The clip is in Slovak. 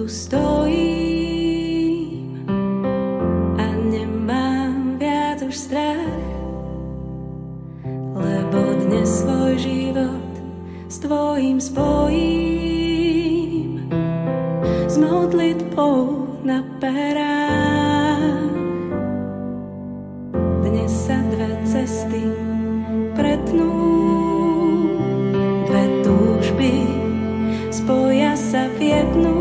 tu stojím a nemám viac už strach, lebo dnes svoj život s tvojím spojím, s modlitbou na perách. Dnes sa dve cesty pretnú, dve túžby spoja sa v jednu.